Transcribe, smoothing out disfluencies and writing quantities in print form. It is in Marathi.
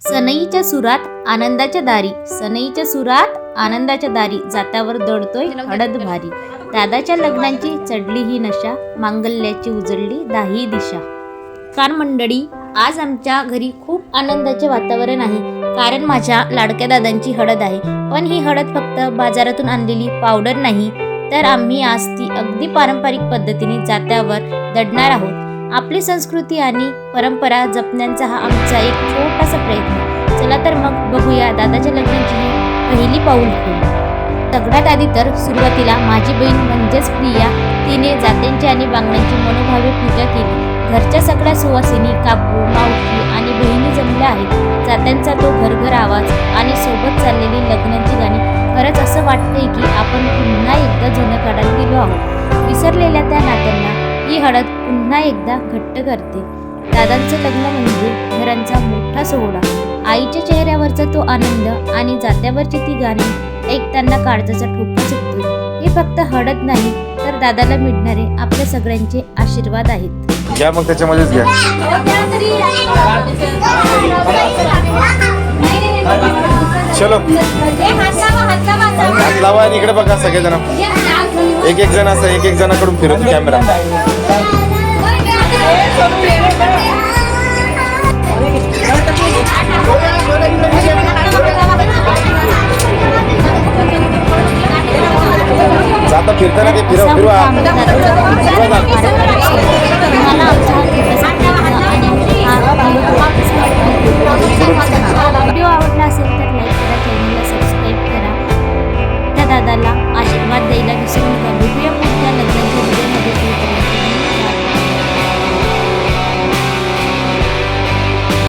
सनईच्या सुरात आनंदाच्या दारी, सनईच्या सुरात आनंदाच्या दारी, जात्यावर दडतोय हळद भारी. दादाच्या लग्नांची चढली ही नशा, मांगल्याची उजळली दाही दिशा. कार मंडळी, आज आमच्या घरी खूप आनंदाचे वातावरण आहे, कारण माझ्या लाडक्या दादांची हळद आहे. पण ही हळद फक्त बाजारातून आणलेली पावडर नाही, तर आम्ही आज ती अगदी पारंपरिक पद्धतीने जात्यावर दडणार आहोत. आपली संस्कृती आणि परंपरा जपण्याचा हा आमचा एक छोटासा प्रयत्न. चला तर मग बघूया दादाच्या लग्नाची ही पहिली पाऊल. सगळ्यात आधी तर सुरुवातीला माझी बहीण म्हणजेच प्रिया, तिने जात्यांची आणि बांगड्यांची मनोभावे पूजा केली. घरच्या सगळ्या सुवासिनी, काकू, मावशी आणि बहिणी जमल्या आहेत. जात्यांचा तो घरघर आवाज आणि सोबत चाललेली लग्नाची गाणी, खरंच असं वाटतंय की आपण पुन्हा एकदा जुनं काढायला गेलो आहोत. विसरलेल्या त्या नात्यांना ही हळद पुन्हा एकदा घट्ट करते. दादांचं लग्न म्हणजे घरांचा मोठा सोहळा. आईच्या चेहऱ्यावरचा तो आनंद आणि जात्यावरची ती गाणी ऐकताना काळजाचा ठोका चुकतोय. हे फक्त हळद नाही, तर दादाला मिळणारे आपल्या सगळ्यांचे आशीर्वाद आहेत. घ्या मग त्याच्यामध्येच घ्या. चलो हात लावा आणि इकडे बघा सगळेजण. एक जण असं एक जणाकडून फिरवतो कॅमेरा. जाता फिरताना ते फिरवा.